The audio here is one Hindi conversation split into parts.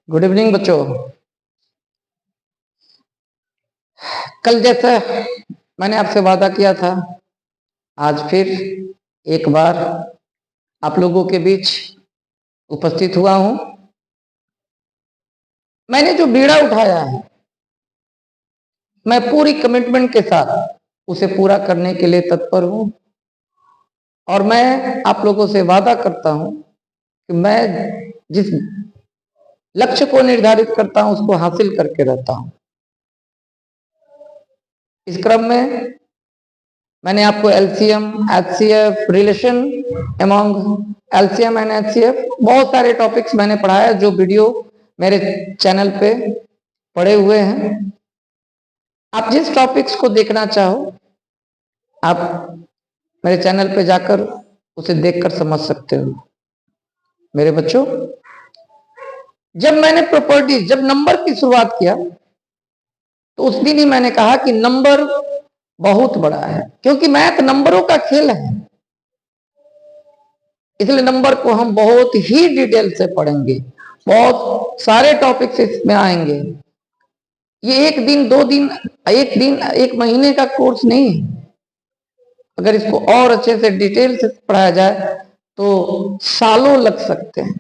गुड इवनिंग बच्चों। कल जैसा मैंने आपसे वादा किया था, आज फिर एक बार आप लोगों के बीच उपस्थित हुआ हूं। मैंने जो बीड़ा उठाया है, मैं पूरी कमिटमेंट के साथ उसे पूरा करने के लिए तत्पर हूं और मैं आप लोगों से वादा करता हूं कि मैं जिस लक्ष्य को निर्धारित करता हूं उसको हासिल करके रहता हूं। इस क्रम में मैंने आपको LCM, HCF, relation among LCM and HCF बहुत सारे टॉपिक्स मैंने पढ़ाया जो वीडियो मेरे चैनल पे पड़े हुए हैं। आप जिस टॉपिक्स को देखना चाहो आप मेरे चैनल पे जाकर उसे देखकर समझ सकते हो। मेरे बच्चों, जब मैंने प्रॉपर्टीज, जब नंबर की शुरुआत किया तो उस दिन ही मैंने कहा कि नंबर बहुत बड़ा है, क्योंकि मैथ नंबरों का खेल है, इसलिए नंबर को हम बहुत ही डिटेल से पढ़ेंगे। बहुत सारे टॉपिक्स इसमें आएंगे। ये एक दिन, दो दिन, एक महीने का कोर्स नहीं है। अगर इसको और अच्छे से डिटेल से पढ़ाया जाए तो सालों लग सकते हैं।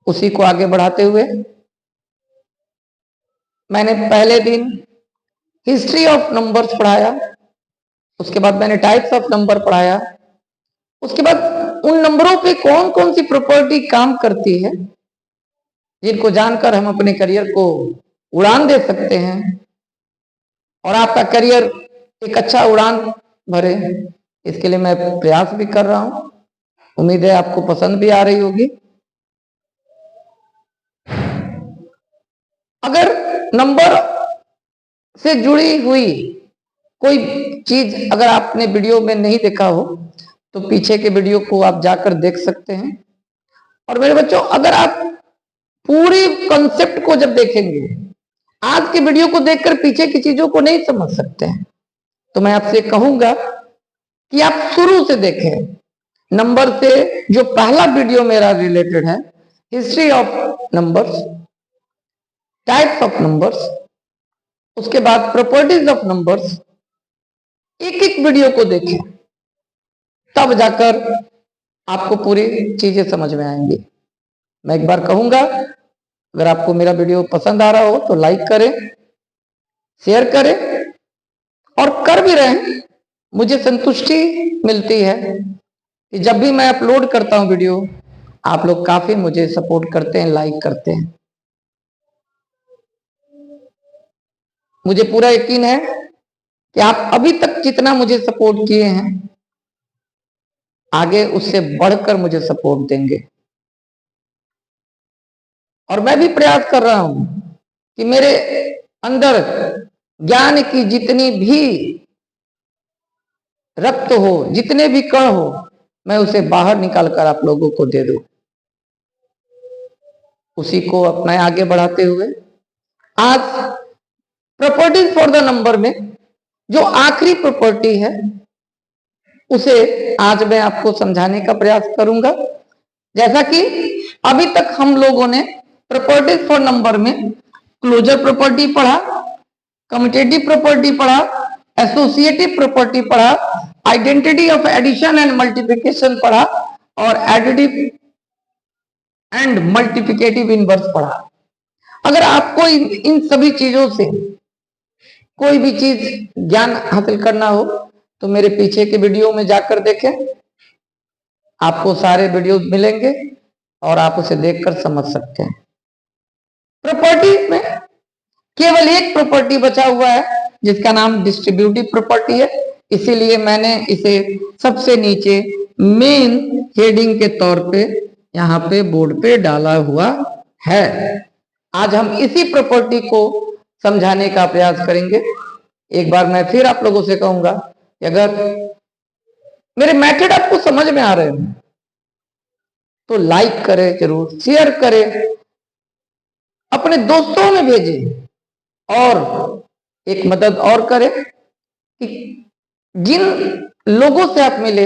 उसी को आगे बढ़ाते हुए मैंने पहले दिन हिस्ट्री ऑफ नंबर्स पढ़ाया, उसके बाद मैंने टाइप्स ऑफ नंबर पढ़ाया, उसके बाद उन नंबरों पे कौन कौन सी प्रॉपर्टी काम करती है जिनको जानकर हम अपने करियर को उड़ान दे सकते हैं और आपका करियर एक अच्छा उड़ान भरे। इसके लिए मैं प्रयास भी कर रहा हूं। उम्मीद है आपको पसंद भी आ रही होगी। अगर नंबर से जुड़ी हुई कोई चीज अगर आपने वीडियो में नहीं देखा हो तो पीछे के वीडियो को आप जाकर देख सकते हैं। और मेरे बच्चों, अगर आप पूरी कॉन्सेप्ट को जब देखेंगे, आज के वीडियो को देखकर पीछे की चीजों को नहीं समझ सकते हैं, तो मैं आपसे कहूंगा कि आप शुरू से देखें। नंबर से जो पहला वीडियो मेरा रिलेटेड है, history of numbers, types of numbers, उसके बाद प्रॉपर्टीज ऑफ नंबर्स, एक एक वीडियो को देखें, तब जाकर आपको पूरी चीजें समझ में आएंगी। मैं एक बार कहूंगा, अगर आपको मेरा वीडियो पसंद आ रहा हो तो लाइक करें, शेयर करें, और कर भी रहे हैं। मुझे संतुष्टि मिलती है कि जब भी मैं अपलोड करता हूं वीडियो, आप लोग काफी मुझे सपोर्ट करते हैं, लाइक करते हैं। मुझे पूरा यकीन है कि आप अभी तक जितना मुझे सपोर्ट किए हैं, आगे उससे बढ़कर मुझे सपोर्ट देंगे। और मैं भी प्रयास कर रहा हूं कि मेरे अंदर ज्ञान की जितनी भी रक्त हो, जितने भी कण हो, मैं उसे बाहर निकालकर आप लोगों को दे दूं। उसी को अपना आगे बढ़ाते हुए आज प्रॉपर्टीज फॉर द नंबर में जो आखिरी प्रॉपर्टी है उसे आज मैं आपको समझाने का प्रयास करूंगा। जैसा कि अभी तक हम लोगों ने प्रॉपर्टीज फॉर नंबर में क्लोजर प्रॉपर्टी पढ़ा, कम्यूटेटिव प्रॉपर्टी पढ़ा, एसोसिएटिव प्रॉपर्टी पढ़ा, identity of addition and multiplication पढ़ा और एडिटिव एंड मल्टीप्लिकेटिव इनवर्स पढ़ा। अगर आपको इन सभी चीजों से कोई भी चीज ज्ञान हासिल करना हो तो मेरे पीछे के वीडियो में जाकर देखें, आपको सारे वीडियो मिलेंगे और आप उसे देखकर समझ सकते हैं। प्रॉपर्टी में केवल एक प्रॉपर्टी बचा हुआ है जिसका नाम डिस्ट्रीब्यूटिव प्रॉपर्टी है, इसीलिए मैंने इसे सबसे नीचे मेन हेडिंग के तौर पे यहाँ पे बोर्ड पे डाला हुआ है। आज हम इसी प्रॉपर्टी को समझाने का प्रयास करेंगे। एक बार मैं फिर आप लोगों से कहूंगा कि अगर मेरे मेथड आपको समझ में आ रहे हैं तो लाइक करें, जरूर शेयर करें, अपने दोस्तों में भेजें और एक मदद और करें कि जिन लोगों से आप मिले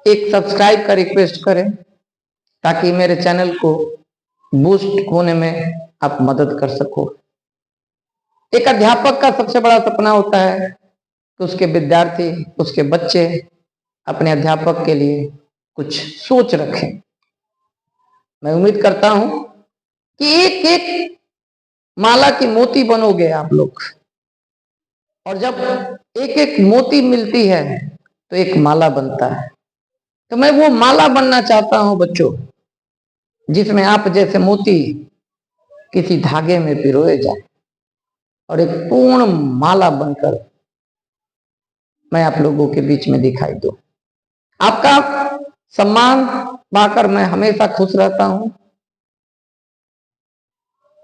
एक सब्सक्राइब का रिक्वेस्ट करें ताकि मेरे चैनल को बूस्ट होने में आप मदद कर सको। एक अध्यापक का सबसे बड़ा सपना होता है कि उसके विद्यार्थी, उसके बच्चे अपने अध्यापक के लिए कुछ सोच रखें। मैं उम्मीद करता हूं कि एक एक माला की मोती बनोगे आप लोग, और जब एक एक मोती मिलती है तो एक माला बनता है। तो मैं वो माला बनना चाहता हूं बच्चों, जिसमें आप जैसे मोती किसी धागे में पिरोए जाए और एक पूर्ण माला बनकर मैं आप लोगों के बीच में दिखाई दूं। आपका सम्मान पाकर मैं हमेशा खुश रहता हूं।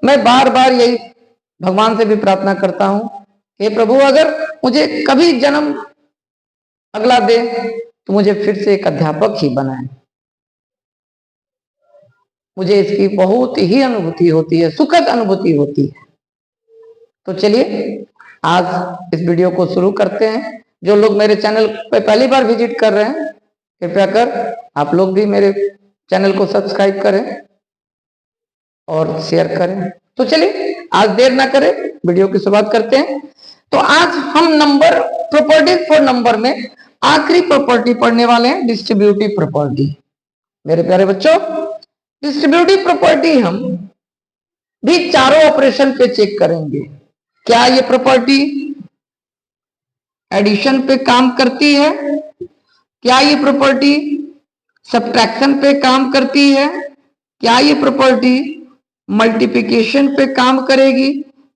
मैं बार बार यही भगवान से भी प्रार्थना करता हूं कि प्रभु, अगर मुझे कभी जन्म अगला दे तो मुझे फिर से एक अध्यापक ही बनाए। मुझे इसकी बहुत ही अनुभूति होती है, सुखद अनुभूति होती है। तो चलिए आज इस वीडियो को शुरू करते हैं। जो लोग मेरे चैनल पे पहली बार विजिट कर रहे हैं, कृपया कर आप लोग भी मेरे चैनल को सब्सक्राइब करें और शेयर करें। तो चलिए आज देर ना करें, वीडियो की शुरुआत करते हैं। तो आज हम नंबर प्रॉपर्टीज फॉर नंबर में आखिरी प्रॉपर्टी पढ़ने वाले हैं, डिस्ट्रीब्यूटिव प्रॉपर्टी। मेरे प्यारे बच्चों, डिस्ट्रीब्यूटिव प्रॉपर्टी हम भी चारों ऑपरेशन पे चेक करेंगे। क्या ये प्रॉपर्टी एडिशन पे काम करती है? क्या ये प्रॉपर्टी सब्ट्रैक्शन पे काम करती है? क्या ये प्रॉपर्टी मल्टीप्लिकेशन पे काम करेगी?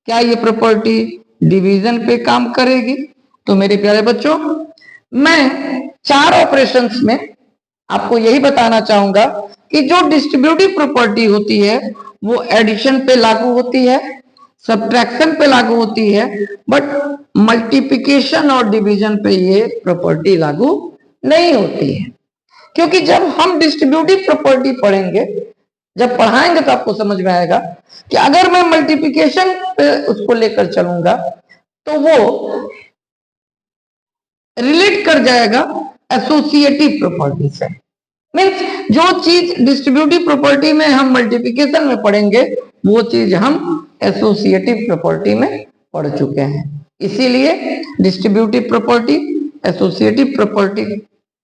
क्या ये प्रॉपर्टी डिवीजन पे काम करेगी? तो मेरे प्यारे बच्चों, मैं चार ऑपरेशंस में आपको यही बताना चाहूंगा कि जो डिस्ट्रीब्यूटिव प्रॉपर्टी होती है वो एडिशन पे लागू होती है, सब्ट्रैक्शन पे लागू होती है, बट मल्टीप्लिकेशन और डिवीजन पे ये प्रॉपर्टी लागू नहीं होती है। क्योंकि जब हम डिस्ट्रीब्यूटिव प्रॉपर्टी पढ़ेंगे, जब पढ़ाएंगे तो आपको समझ में आएगा कि अगर मैं मल्टीप्लिकेशन पे उसको लेकर चलूंगा तो वो रिलेट कर जाएगा एसोसिएटिव प्रॉपर्टी से। मीन्स जो चीज डिस्ट्रीब्यूटिव प्रॉपर्टी में हम मल्टीप्लिकेशन में पढ़ेंगे वो चीज हम एसोसिएटिव प्रॉपर्टी में पढ़ चुके हैं। इसीलिए डिस्ट्रीब्यूटिव प्रॉपर्टी एसोसिएटिव प्रॉपर्टी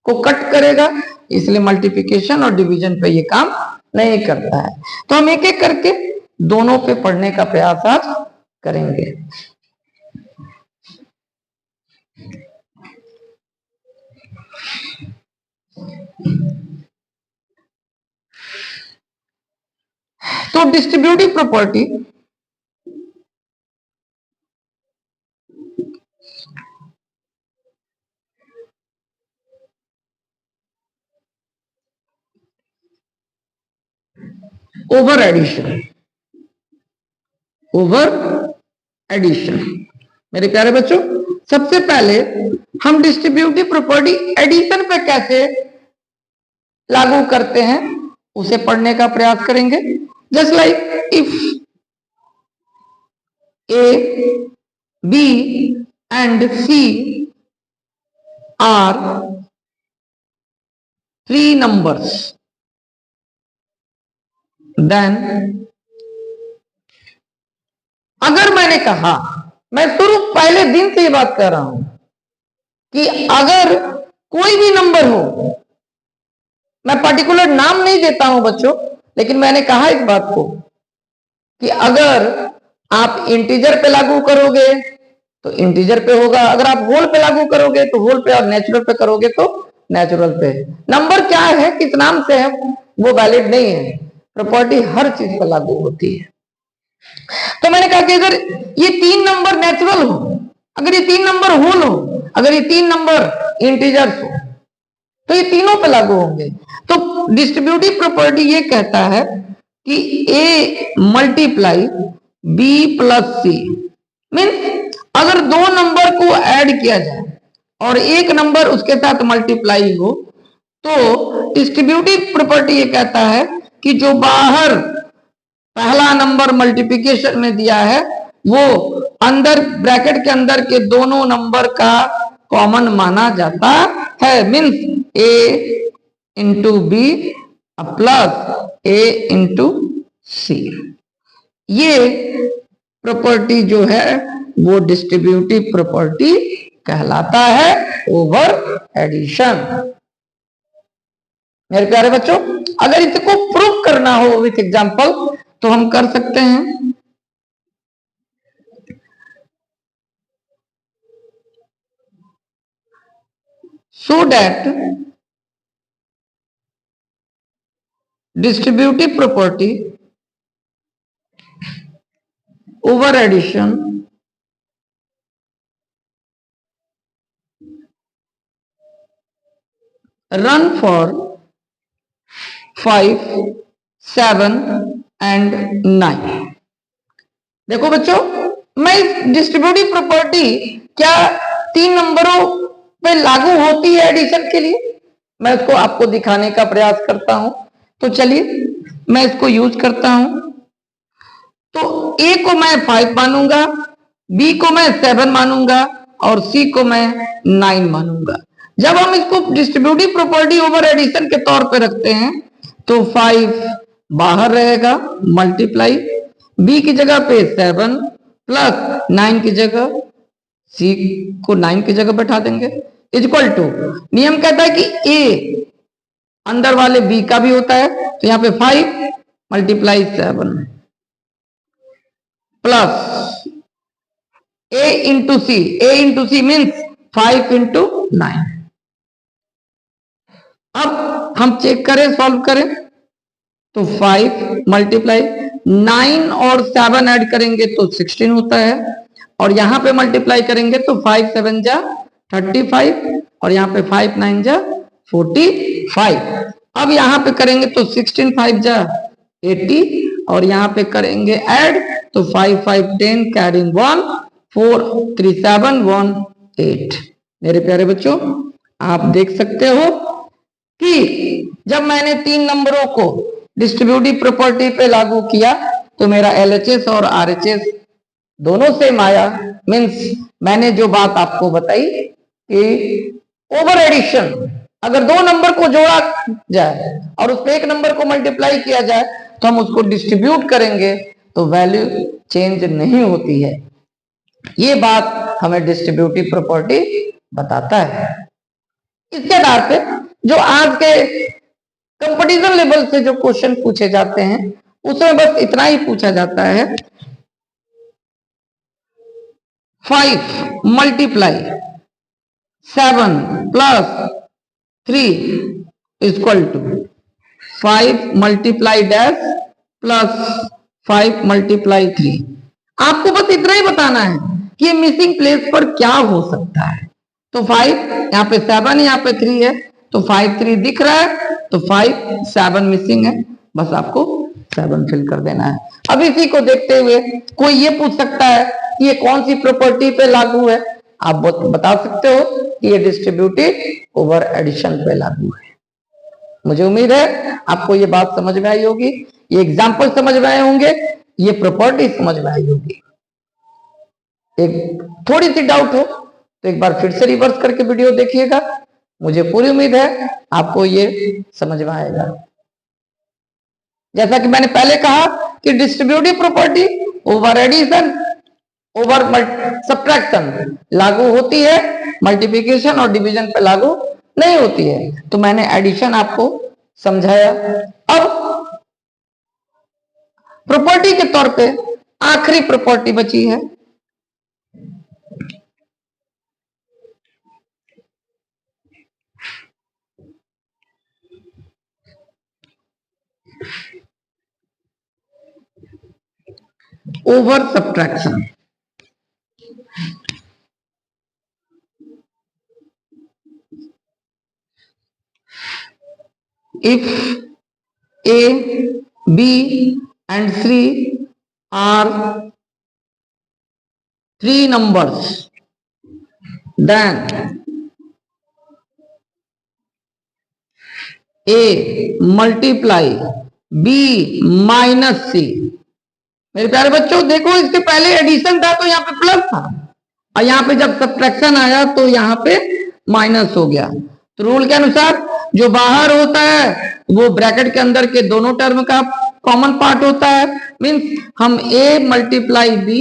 को कट करेगा, इसलिए मल्टीप्लिकेशन और डिवीजन पे ये काम नहीं करता है। तो हम एक एक करके दोनों पे पढ़ने का प्रयास आज करेंगे। तो distributive property over addition, over addition. मेरे प्यारे बच्चों, सबसे पहले हम डिस्ट्रीब्यूटिव प्रॉपर्टी एडिशन पे कैसे लागू करते हैं उसे पढ़ने का प्रयास करेंगे। Just like if A, B and C are three numbers, then अगर मैंने कहा, मैं शुरू पहले दिन से ये बात कर रहा हूं कि अगर कोई भी नंबर हो, मैं पर्टिकुलर नाम नहीं देता हूं बच्चों, लेकिन मैंने कहा इस बात को कि अगर आप इंटीजर पे लागू करोगे तो इंटीजर पे होगा, अगर आप होल पे लागू करोगे तो होल पे, और नेचुरल पे करोगे तो नेचुरल पे। नंबर क्या है, किस नाम से है, वो वैलिड नहीं है। प्रॉपर्टी हर चीज पर लागू होती है। तो मैंने कहा कि अगर ये तीन नंबर नेचुरल हो, अगर ये तीन नंबर होल हो, अगर ये तीन नंबर इंटीजर्स हो, तो ये तीनों पे लागू होंगे। तो डिस्ट्रीब्यूटिव प्रॉपर्टी ये कहता है कि A multiply B plus C, means अगर दो नंबर को ऐड किया जाए और एक नंबर उसके साथ मल्टीप्लाई हो, तो डिस्ट्रीब्यूटिव प्रॉपर्टी ये कहता है कि जो बाहर पहला नंबर मल्टीप्लिकेशन में दिया है वो अंदर ब्रैकेट के अंदर के दोनों नंबर का कॉमन माना जाता है। मीन्स ए इंटू बी प्लस ए इंटू सी। ये प्रॉपर्टी जो है वो डिस्ट्रीब्यूटिव प्रॉपर्टी कहलाता है ओवर एडिशन। मेरे प्यारे बच्चों, अगर इसको प्रूव करना हो विथ एग्जांपल तो हम कर सकते हैं। So that distributive property over addition run for 5, 7 and 9। देखो बच्चों, मैं इस डिस्ट्रीब्यूटिव प्रॉपर्टी क्या 3 नंबरों पे लागू होती है एडिशन के लिए, मैं इसको आपको दिखाने का प्रयास करता हूं। तो चलिए मैं इसको यूज करता हूं। तो ए को मैं 5 मानूंगा, बी को मैं 7 मानूंगा और सी को मैं 9 मानूंगा। जब हम इसको डिस्ट्रीब्यूटिव प्रॉपर्टी ओवर एडिशन के तौर पे रखते हैं तो 5 बाहर रहेगा, मल्टीप्लाई बी की जगह पे 7 प्लस 9 की जगह सी को 9 की जगह बैठा देंगे, इक्वल टू नियम कहता है कि ए अंदर वाले बी का भी होता है, तो यहां पे 5 मल्टीप्लाई 7 प्लस ए इंटू सी। ए इंटू सी मीन्स 5 इंटू 9। अब हम चेक करें, सॉल्व करें तो 5 मल्टीप्लाई 9 और 7 ऐड करेंगे तो 16 होता है, और यहां पे मल्टीप्लाई करेंगे तो 5 7 जा 35 और यहां पे 5 9 जा 45। अब यहां पे करेंगे तो 16 5 जा 80 और यहां पे करेंगे ऐड तो 5 5 10 कैरिंग 1 4 3 7 1 8। मेरे प्यारे बच्चों, आप देख सकते हो कि जब मैंने 3 नंबरों को डिस्ट्रीब्यूटिव प्रॉपर्टी पे लागू किया तो मेरा LHS और RHS दोनों सेम आया। मीन्स मैंने जो बात आपको बताई कि ओवर एडिशन अगर 2 नंबर को जोड़ा जाए और उस पे 1 नंबर को मल्टीप्लाई किया जाए तो हम उसको डिस्ट्रीब्यूट करेंगे तो वैल्यू चेंज नहीं होती है। ये बात हमें डिस्ट्रीब्यूटिव प्रॉपर्टी बताता है। इसके आधार पे जो आज के कंपटीशन लेवल से जो क्वेश्चन पूछे जाते हैं उसमें बस इतना ही पूछा जाता है, 5 multiply 7 plus 3 equal to 5 multiply dash plus 5 multiply 3। आपको बस इतना ही बताना है कि मिसिंग प्लेस पर क्या हो सकता है। तो 5 यहाँ पे 7 यहाँ पे 3 है तो 5 3 दिख रहा है तो 5 7 मिसिंग है, बस आपको 7 फिल कर देना है। अब इसी को देखते हुए कोई ये पूछ सकता है कि ये कौन सी प्रॉपर्टी पे लागू है। आप बता सकते हो कि ये डिस्ट्रीब्यूटिव ओवर एडिशन पे लागू है। मुझे उम्मीद है आपको ये बात समझ में आई होगी, ये एग्जाम्पल समझ में आए होंगे, ये प्रॉपर्टी समझ में आई होगी। एक थोड़ी सी डाउट हो तो एक बार फिर से रिवर्स करके वीडियो देखिएगा, मुझे पूरी उम्मीद है आपको ये समझ में आएगा। जैसा कि मैंने पहले कहा कि distributive property over addition over subtraction लागू होती है, मल्टीप्लिकेशन और डिवीजन पे लागू नहीं होती है। तो मैंने एडिशन आपको समझाया। अब प्रॉपर्टी के तौर पे आखिरी प्रॉपर्टी बची है, over subtraction. If A, B and C are 3 numbers, then A multiply B minus C। मेरे प्यारे बच्चों देखो, इसके पहले एडिशन था तो यहाँ पे प्लस था और यहाँ पे जब सब्ट्रैक्शन आया तो यहाँ पे माइनस हो गया। तो रूल के अनुसार जो बाहर होता है वो ब्रैकेट के अंदर के दोनों टर्म का कॉमन पार्ट होता है। मीन्स हम a multiply b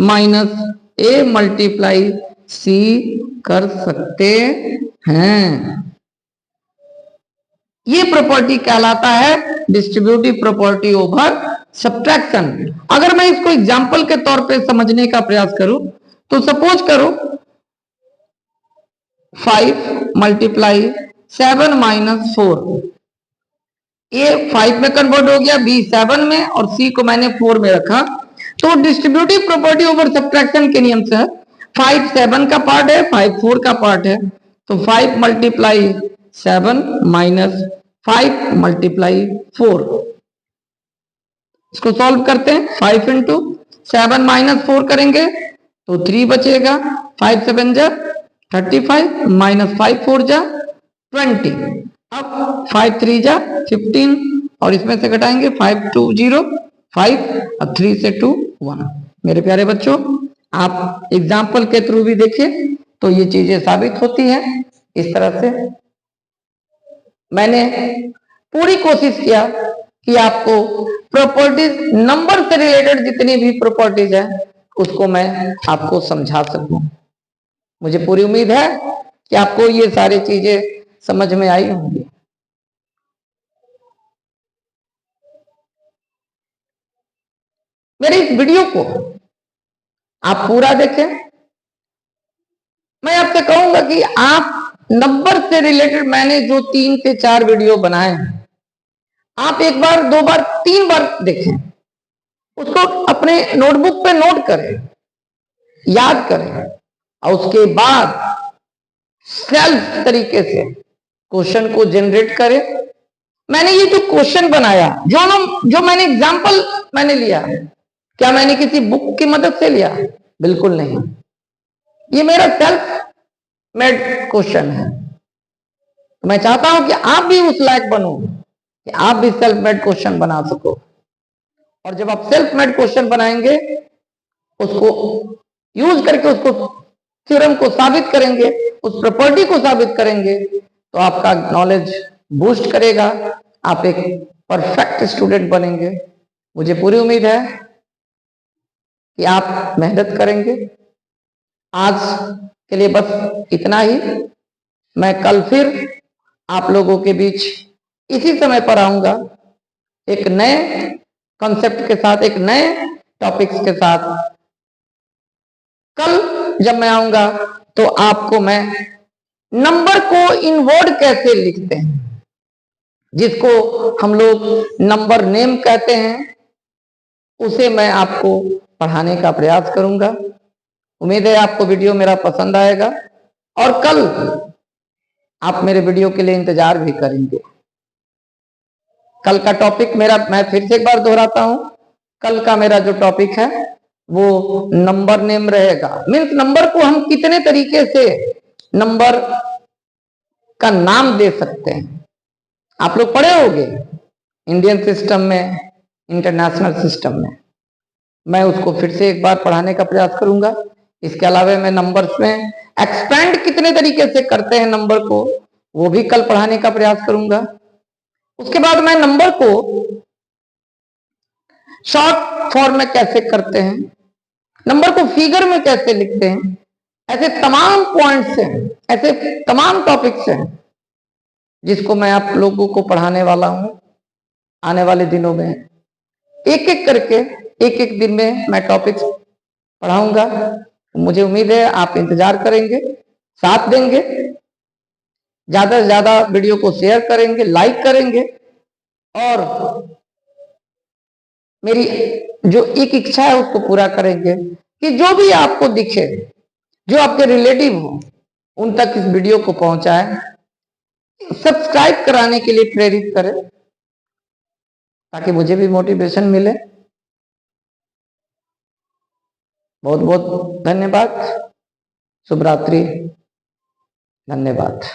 minus a multiply c कर सकते हैं। ये प्रॉपर्टी कहलाता है डिस्ट्रीब्यूटिव प्रॉपर्टी ओवर सब्ट्रैक्शन। अगर मैं इसको एग्जांपल के तौर पे समझने का प्रयास करूं तो सपोज करो 5 मल्टीप्लाई 7 माइनस 4, ए 5 में कन्वर्ट हो गया, बी 7 में और सी को मैंने 4 में रखा। तो डिस्ट्रीब्यूटिव प्रॉपर्टी ओवर सब्ट्रैक्शन के नियम से 5 7 का पार्ट है, 5 4 का पार्ट है। तो 5 मल्टीप्लाई 7 माइनस 5 मल्टीप्लाई 4, इसको सॉल्व करते हैं। 5 इंटू 7 माइनस 4 करेंगे तो 3 बचेगा, 5 7 जा 35 माइनस 5 4 जा 20। अब 5 3 जा 15 और इसमें से घटाएंगे 5 2 0 5 और 3 से 2 1। मेरे प्यारे बच्चों, आप एग्जाम्पल के थ्रू भी देखिए तो ये चीजें साबित होती हैं। इस तरह से मैंने पूरी कोशिश किया कि आपको प्रॉपर्टीज, नंबर से रिलेटेड जितनी भी प्रॉपर्टीज है उसको मैं आपको समझा सकूं। मुझे पूरी उम्मीद है कि आपको ये सारी चीजें समझ में आई होंगी। मेरे इस वीडियो को आप पूरा देखें। मैं आपसे कहूंगा कि आप नंबर से रिलेटेड मैंने जो 3 से 4 वीडियो बनाए हैं, आप एक बार 2 बार 3 बार देखें, उसको अपने नोटबुक पे नोट करें, याद करें और उसके बाद सेल्फ तरीके से क्वेश्चन को जनरेट करें। मैंने ये जो क्वेश्चन बनाया, जो मैंने एग्जांपल मैंने लिया, क्या मैंने किसी बुक की मदद से लिया? बिल्कुल नहीं। ये मेरा सेल्फ मेड क्वेश्चन है। तो मैं चाहता हूं कि आप भी उस लायक बनो कि आप भी सेल्फ मेड क्वेश्चन बना सको। और जब आप सेल्फ मेड क्वेश्चन बनाएंगे, उसको यूज करके उसको थ्योरम को साबित करेंगे, उस प्रॉपर्टी को साबित करेंगे, तो आपका नॉलेज बूस्ट करेगा, आप एक परफेक्ट स्टूडेंट बनेंगे। मुझे पूरी उम्मीद है कि आप मेहनत करेंगे। आज के लिए बस इतना ही। मैं कल फिर आप लोगों के बीच इसी समय पर आऊंगा, एक नए कॉन्सेप्ट के साथ, एक नए टॉपिक्स के साथ। कल जब मैं आऊंगा तो आपको मैं नंबर को इन वर्ड कैसे लिखते हैं, जिसको हम लोग नंबर नेम कहते हैं, उसे मैं आपको पढ़ाने का प्रयास करूंगा। उम्मीद है आपको वीडियो मेरा पसंद आएगा और कल आप मेरे वीडियो के लिए इंतजार भी करेंगे। कल का टॉपिक मेरा, मैं फिर से एक बार दोहराता हूं, कल का मेरा जो टॉपिक है वो नंबर नेम रहेगा। मीन्स नंबर को हम कितने तरीके से नंबर का नाम दे सकते हैं। आप लोग पढ़े होंगे इंडियन सिस्टम में, इंटरनेशनल सिस्टम में। मैं उसको फिर से एक बार पढ़ाने का प्रयास करूंगा। इसके अलावा मैं नंबर्स में एक्सपेंड कितने तरीके से करते हैं नंबर को, वो भी कल पढ़ाने का प्रयास करूंगा। उसके बाद मैं नंबर को शॉर्ट फॉर्म में कैसे करते हैं, नंबर को फिगर में कैसे लिखते हैं, ऐसे तमाम पॉइंट्स हैं, ऐसे तमाम टॉपिक्स हैं जिसको मैं आप लोगों को पढ़ाने वाला हूं आने वाले दिनों में। एक एक करके एक एक दिन में मैं टॉपिक्स पढ़ाऊंगा। मुझे उम्मीद है आप इंतजार करेंगे, साथ देंगे, ज्यादा से ज्यादा वीडियो को शेयर करेंगे, लाइक करेंगे और मेरी जो एक इच्छा है उसको पूरा करेंगे कि जो भी आपको दिखे, जो आपके रिलेटिव हो, उन तक इस वीडियो को पहुंचाएं। सब्सक्राइब कराने के लिए प्रेरित करें ताकि मुझे भी मोटिवेशन मिले। बहुत बहुत धन्यवाद। शुभ रात्रि। धन्यवाद।